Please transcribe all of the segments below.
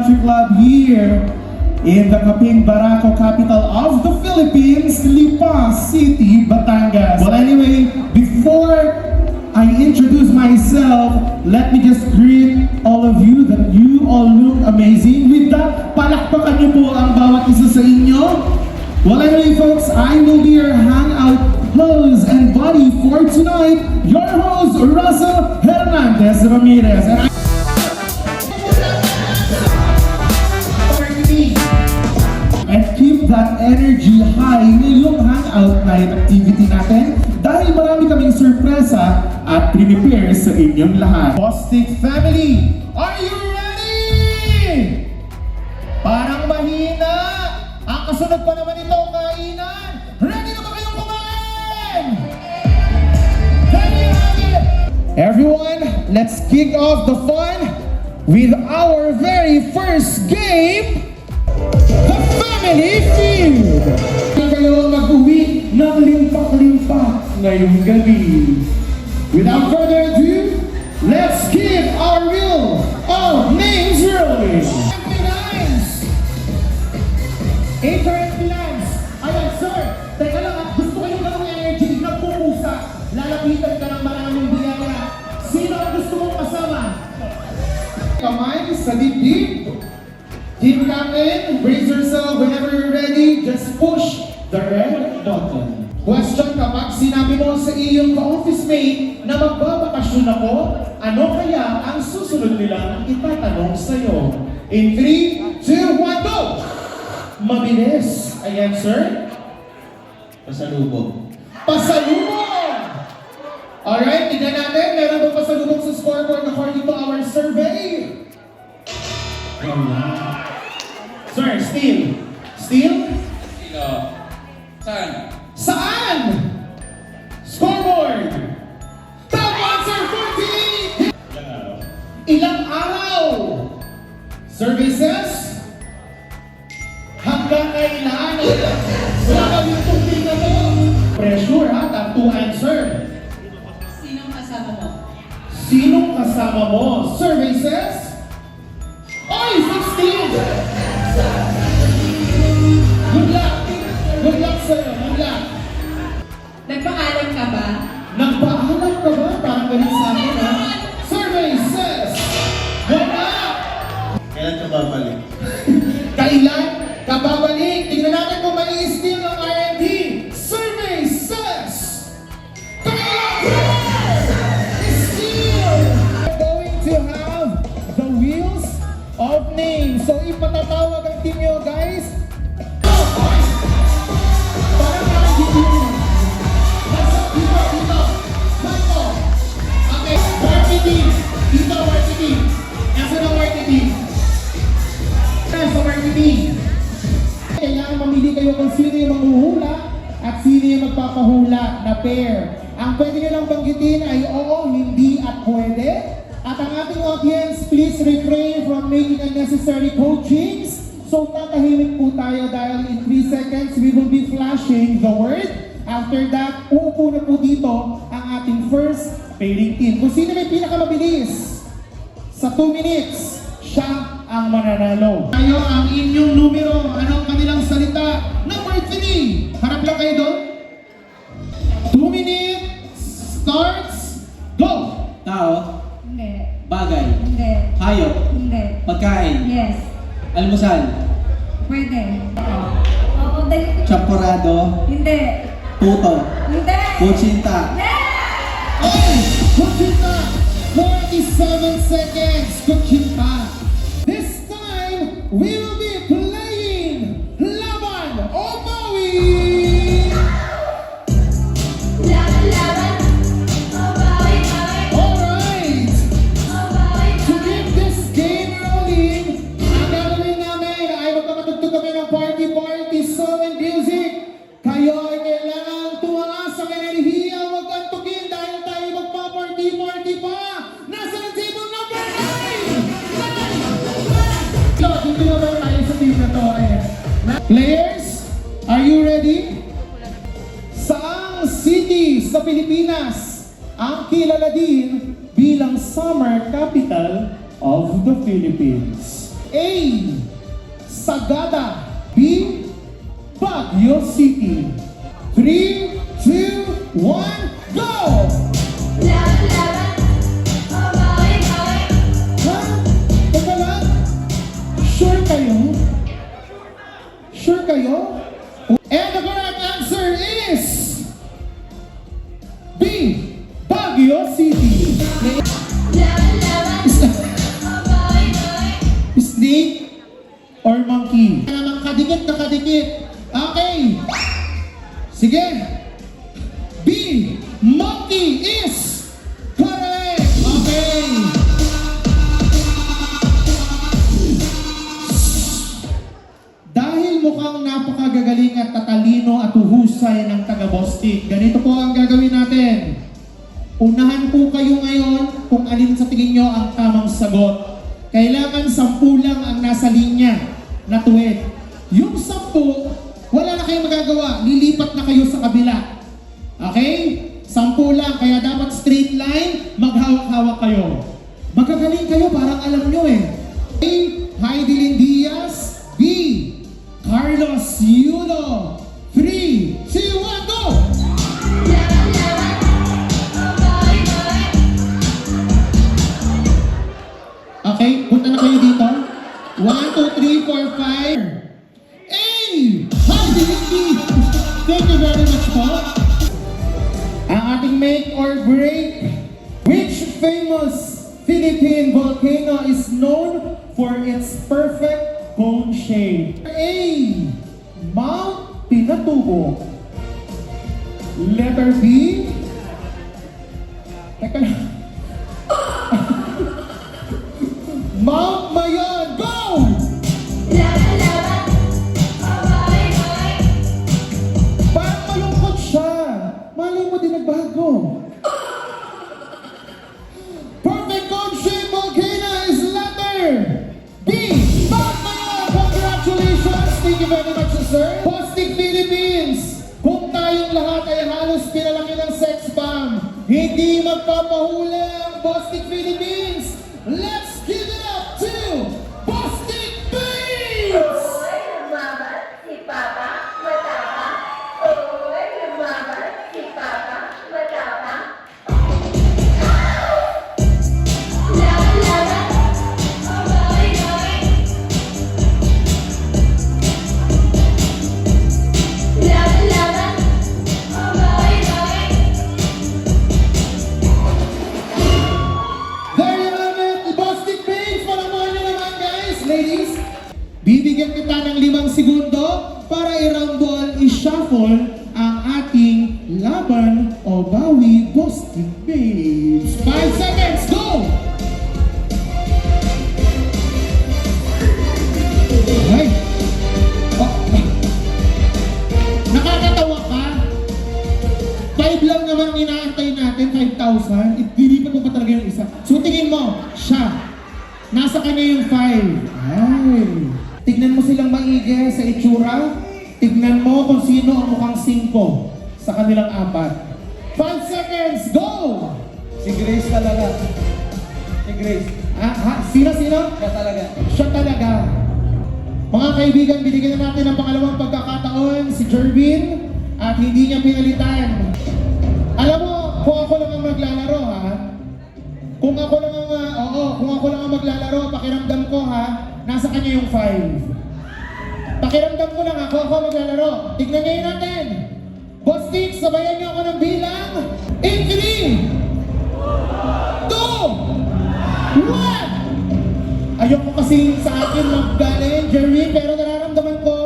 Country Club here in the Kaping Barako, capital of the Philippines, Lipa City, Batangas. Well, anyway, before I introduce myself, let me just greet all of you that you all look amazing. With that, palakpakan niyo po ang bawat isa sa inyo. Well, anyway, folks, I will be your hangout host and buddy for tonight, your host, Russell Hernandez Ramirez. And keep that energy high ngayong hangout night activity natin dahil marami kaming sorpresa at prepare sa inyong lahat. Bostik family, are you ready? Parang mahina. Ang kasunod pa naman ito, kainan. Ready na ba kayong kumain? There you have it! Everyone, let's kick off the fun with our very first game, the Family Feud. Kayo mag-uwi ng limpak-limpak ngayong gabi. Without further ado, let's give our wheel of names rolling. 8 lines. Ayan, sir. Teka lang, gusto ko yung ganong energy. Nagpupusa. Lalapitan ka ng maraming biyaya. Sino ang gusto mong kasama? Kamay sa dibdib. Team Captain, brace yourself whenever you're ready. Just push the red button. Question, kapag sinabi mo sa iyong ka-office mate na magbabakasyon ako, ano kaya ang susunod nilang itatanong sa'yo? In 3, 2, 1, go! Mabilis. Ayan, sir. Pasalubong. Pasalubong! Alright, tignan natin. Meron ba pasalubong sa scoreboard according to our survey? Sir, Steel. Steel? Sino? Saan? Saan? Scoreboard! Top answer, 48! Ilang araw? Services? Hanggang kailan? Wala ka yung tungkol na to. Pressure ha, top 2 answer. Sinong kasama mo? Sinong kasama mo? Services? Oy, 16! Good luck! Good luck sa'yo, good luck! Nagpaalam ka ba? Nagpaalam ka ba? Parang galing sa akin ha? Survey says, wala! Kailan ka babalik? Kailan ka babalik? Tingnan natin kung may steal ng R&D. Survey says, steal! We're going to have the wheels of names. So ipatatawag ang team nyo, guys. Parang nakikita. Dito. Marco. Okay, working team. Dito, working team. Nasaan ang working team? Sa working team. Kailangan mamili kayo kung sino yung manghuhula at sino yung magpapahula na pair. Ang pwede nyo lang banggitin ay oo, hindi at pwede. At ang ating audience, please refrain from making unnecessary coachings. So tatahimik po tayo dahil in 3 seconds, we will be flashing the word. After that, uupo na po dito ang ating first pairing team. Kung sino may pinakamabilis sa 2 minutes, siya ang mananalo. Tayo ang inyong numero. Anong kanilang salita? Number 3. Harap lang kayo doon. 2 minutes starts. Go! Tao, Hindi. bagay, Hindi. hayop, Hindi. pagkain, Yes. almusal, Pwede. Oo, dali. champorado, Hindi. puto, Hindi. kutsinta. Yes! Ay! Kuchinta! 47 seconds! Kuchinta! This time, we will be playing Laban o Bawi! Laban. Bawi. Alright! To keep this game rolling, ang gagawin namin ay magpapatugtog kami ng party song and music. Kayo ay kailangan tumaas ang enerhiya, huwag antukin dahil tayo magpa-party pa! Nasa ang table number 9! Hindi naman tayo sa team na to eh. Players, are you ready? Saang city sa Pilipinas ang kilala din bilang summer capital of the Philippines? A. Sagada. B. Baguio City. 3, 2, 1, go! Laban-laban, away-away. Ha? Teka lang. Sure kayo? Sure kayo? And the correct answer is B. Baguio City. Laban-laban, away-away. Snake or monkey? Namang kadikit na kadikit. Okay. Sige. B. Monkey is correct. Okay. Dahil mukhang napakagagaling at tatalino at uhusay ng taga-Bostik, ganito po ang gagawin natin. Unahan po kayo ngayon kung alin sa tingin nyo ang tamang sagot. Kailangan 10 lang ang nasa linya na tuwid. Yung 10, wala na kayong magagawa. Lilipat na kayo sa kabila. Okay? 10 lang. Kaya dapat straight line, maghawak-hawak kayo. Magagaling kayo, parang alam nyo eh. A. Heidelin Diaz. B. Carlos Yulo. 3, 2, 1, go! Laban-laban, away-away. Okay, punta na kayo dito. 1, 2, 3, 4, 5. Hey! Hi, Dinky! Thank you very much po. Ang ating make or break. Which famous Philippine volcano is known for its perfect cone shape? A. Mount Pinatubo. Letter B. Teka lang. Mount Mayon, go! Laban-laban, away-away. Parang malungkot siya. Malay mo din nagbago. Perfect cone shape volcano is letter B. Mount Mayon, congratulations. Thank you very much, sir. Bostik Philippines. Kung tayong lahat ay halos pinalaki ng sex bomb, hindi magpapahuli ang Bostik Philippines. Let's give it up to Bostik Philippines! Uy, lumaban si Papa, matapang. Uy, lumaban si Papa, matapang. Laban-laban, away-away. Laban-laban, away-away. There you have it, Bostik Philippines! Palamuhan nyo naman guys, ladies! Bibigyan kita ng 5 segundo para i-rumble, i-shuffle ang ating laban o bawi Bostik Babes. 5 seconds, go! Ay! Oh. Nakakatawa ka? 5 lang naman inaantay natin, 5,000. Itilipat mo pa talaga yung isa. So tingin mo, siya. Nasa kanya yung 5. Ay. Tignan mo silang maigi sa itsura. Tignan mo kung sino ang mukhang 5 sa kanilang 4. 5 seconds, go! Si Grace talaga. Si Grace. Sino? Siya talaga. Siya talaga. Mga kaibigan, binigyan na natin ang pangalawang pagkakataon si Jervin at hindi niya pinalitan. Alam mo, kung ako lang ang maglalaro ha, kung ako lang ang maglalaro, pakiramdam ko ha, nasa kanya yung 5. Pakiramdam ko lang ako maglalaro. Tignan ngayon natin. Bostik, sabayan niyo ako ng bilang. In 3, 2, 1. Ayoko kasi sa akin maggaling, Jerry, pero nararamdaman ko,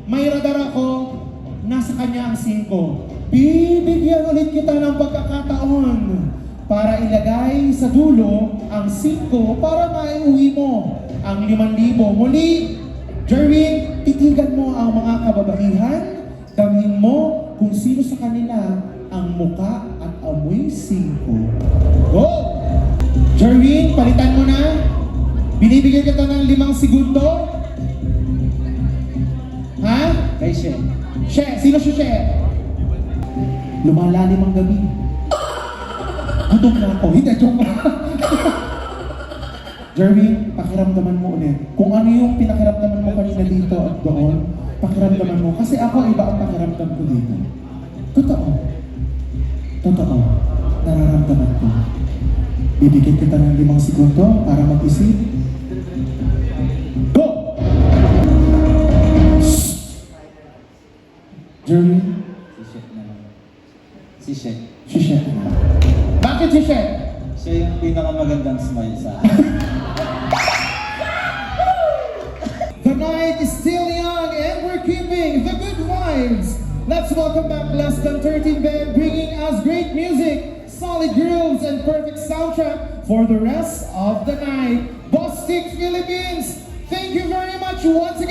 may radar ako, nasa kanya ang 5. Bibigyan ulit kita ng pagkakataon para ilagay sa dulo ang 5 para maiuwi mo ang 5,000. Muli, Jerwin, titigan mo ang mga kababaihan, damhin mo kung sino sa kanila ang muka at amoy 5. Go! Jerwin, palitan mo na. Binibigyan kita ng 5 segundo. Ha? Kay She. She, sino si She? Lumalalim ang gabi. Gutom na ako. Hindi, joke lang. Jerwin, pakiramdaman mo ulit. Kung ano yung pinakiramdaman mo kanina dito at doon, pakiramdaman mo. Kasi ako, iba ang pakiramdam ko dito. Totoo. Totoo. Nararamdaman ko. Bibigyan kita ng 5 segundo para mag-isip. Go! Jerwin, Si Chef na lang. Si Chef. si Chef na. Bakit si Chef? Siya yung pinakamagandang smile sa akin. The night is still young and we're keeping the good vibes. Let's welcome back Less Than 13 Band, bringing us great music, solid grooves, and perfect soundtrack for the rest of the night. Boss Stick Philippines, thank you very much once again.